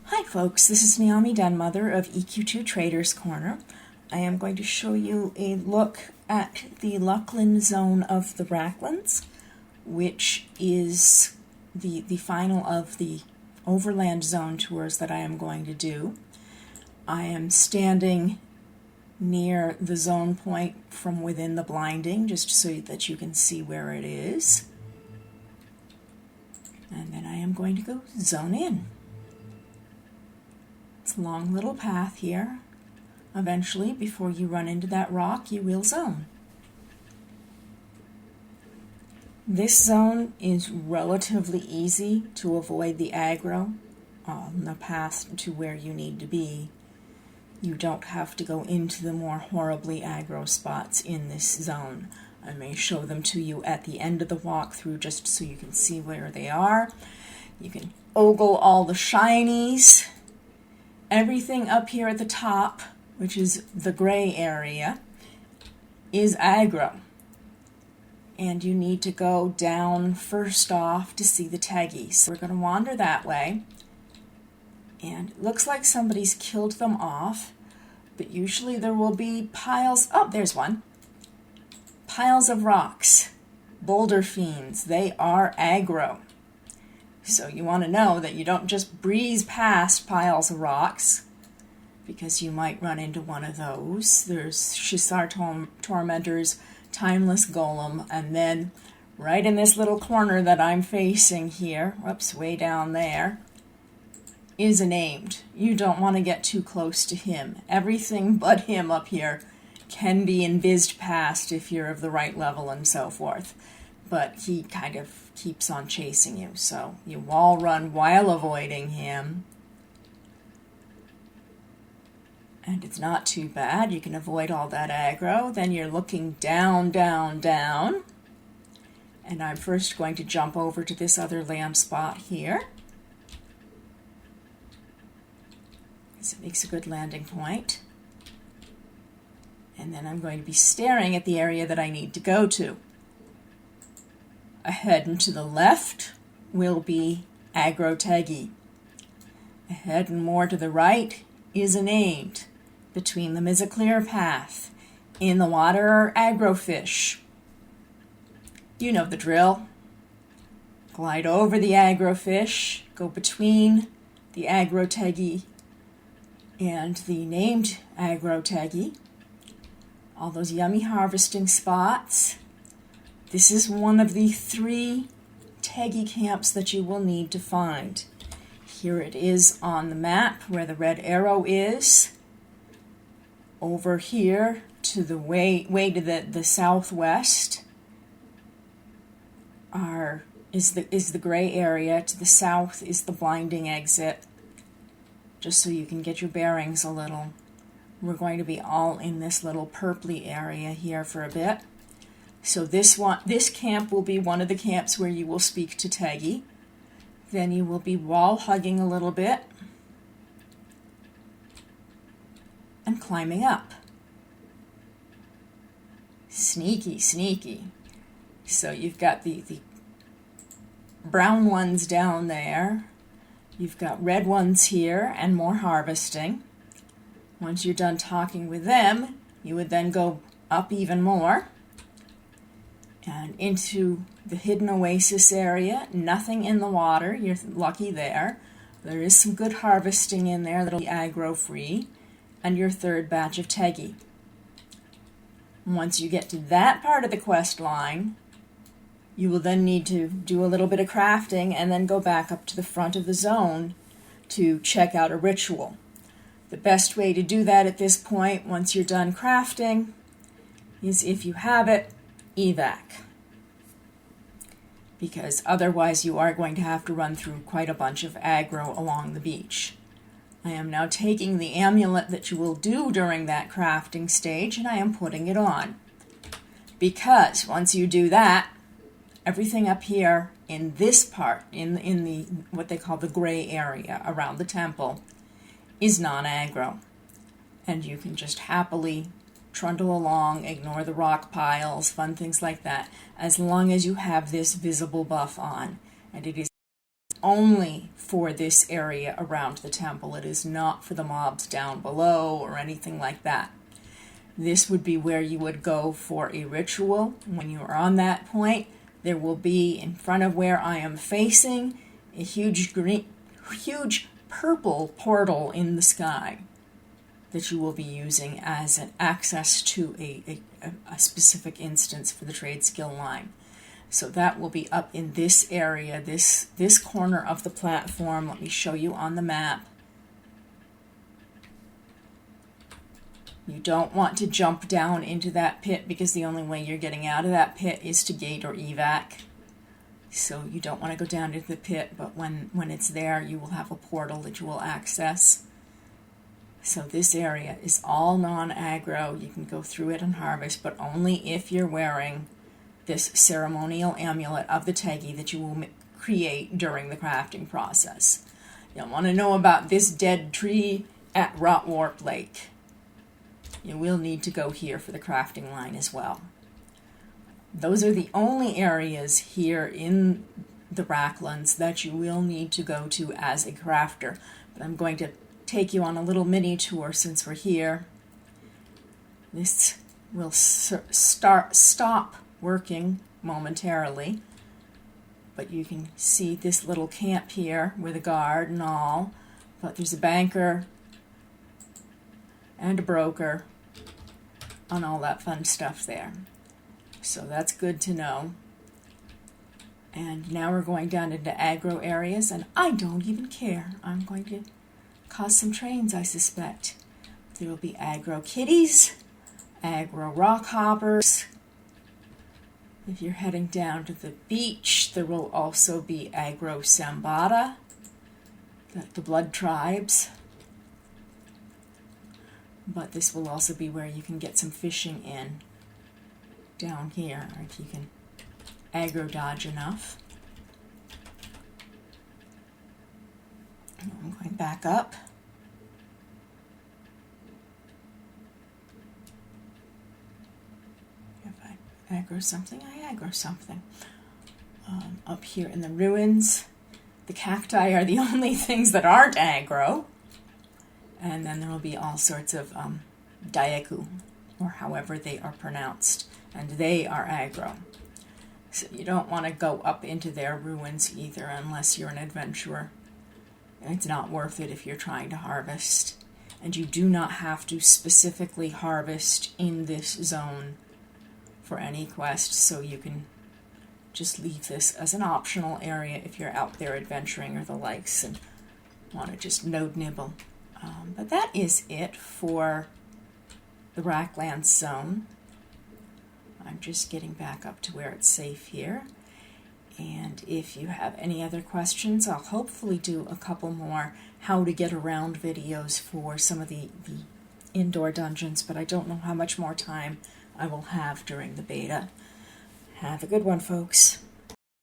Hi folks, this is Naomi Dunmother of EQ2 Traders Corner. I am going to show you a look at the Luckland zone of the Wracklands, which is the final of the overland zone tours that I am going to do. I am standing near the zone point from within the blinding, just so that you can see where it is. And then I am going to go zone in. It's a long little path here. Eventually, before you run into that rock, you will zone. This zone is relatively easy to avoid the aggro on the path to where you need to be. You don't have to go into the more horribly aggro spots in this zone. I may show them to you at the end of the walkthrough just so you can see where they are. You can ogle all the shinies. Everything up here at the top, which is the gray area, is aggro. And you need to go down first off to see the taggies. We're going to wander that way. And it looks like somebody's killed them off, but usually there will be piles. Oh, there's one. Piles of rocks. Boulder fiends. They are aggro. So you want to know that you don't just breeze past piles of rocks, because you might run into one of those. There's Shisar Tormentor's Timeless Golem, and then right in this little corner that I'm facing here, whoops, way down there, is a named. You don't want to get too close to him. Everything but him up here can be invised past if you're of the right level and so forth. But he kind of keeps on chasing you, so you wall run while avoiding him. And it's not too bad. You can avoid all that aggro. Then you're looking down, down, down. And I'm first going to jump over to this other land spot here, because it makes a good landing point. And then I'm going to be staring at the area that I need to go to. Ahead and to the left will be Agro Taggy. Ahead and more to the right is a named. Between them is a clear path. In the water are agrofish. You know the drill. Glide over the agrofish, go between the Agro Taggy and the named Agro Taggy. All those yummy harvesting spots. This is one of the 3 taggy camps that you will need to find. Here it is on the map where the red arrow is. Over here to the way to the southwest is the gray area. To the south is the blinding exit. Just so you can get your bearings a little. We're going to be all in this little purpley area here for a bit. So this camp will be one of the camps where you will speak to Taggy. Then you will be wall hugging a little bit and climbing up. Sneaky, sneaky. So you've got the brown ones down there. You've got red ones here and more harvesting. Once you're done talking with them, you would then go up even more and into the hidden Oasis area. Nothing in the water. You're lucky there. There is some good harvesting in there that'll be aggro free. And your third batch of Taggy. Once you get to that part of the quest line, you will then need to do a little bit of crafting and then go back up to the front of the zone to check out a ritual. The best way to do that at this point, once you're done crafting, is, if you have it, evac. Because otherwise you are going to have to run through quite a bunch of aggro along the beach. I am now taking the amulet that you will do during that crafting stage, and I am putting it on. Because once you do that, everything up here in this part, in the what they call the gray area around the temple, is non-aggro. And you can just happily trundle along, ignore the rock piles, fun things like that, as long as you have this visible buff on. And it is only for this area around the temple. It is not for the mobs down below or anything like that. This would be where you would go for a ritual. When you are on that point, there will be in front of where I am facing a huge purple portal in the sky that you will be using as an access to a specific instance for the trade skill line. So that will be up in this area, this corner of the platform. Let me show you on the map. You don't want to jump down into that pit because the only way you're getting out of that pit is to gate or evac. So you don't want to go down into the pit, but when it's there, you will have a portal that you will access. So this area is all non-aggro. You can go through it and harvest, but only if you're wearing this ceremonial amulet of the Tegi that you will create during the crafting process. You'll want to know about this dead tree at Rotwarp Lake. You will need to go here for the crafting line as well. Those are the only areas here in the Wracklands that you will need to go to as a crafter. But I'm going to take you on a little mini tour since we're here. This will stop working momentarily, but you can see this little camp here with a guard and all, but there's a banker and a broker and all that fun stuff there. So that's good to know. And now we're going down into Agro Areas, and I don't even care. I'm going to cause some trains, I suspect. There will be Agro Kitties, Agro Rock Hoppers. If you're heading down to the beach, there will also be Agro Sambata, the Blood Tribes. But this will also be where you can get some fishing in down here, if you can aggro dodge enough. I'm going back up. If I aggro something, I aggro something. Up here in the ruins, the cacti are the only things that aren't aggro. And then there will be all sorts of Daeku, or however they are pronounced, and they are aggro. So you don't want to go up into their ruins either unless you're an adventurer. It's not worth it if you're trying to harvest. And you do not have to specifically harvest in this zone for any quest, so you can just leave this as an optional area if you're out there adventuring or the likes and want to just node nibble. But that is it for the Wracklands zone. I'm just getting back up to where it's safe here. And if you have any other questions, I'll hopefully do a couple more how to get around videos for some of the indoor dungeons, but I don't know how much more time I will have during the beta. Have a good one, folks.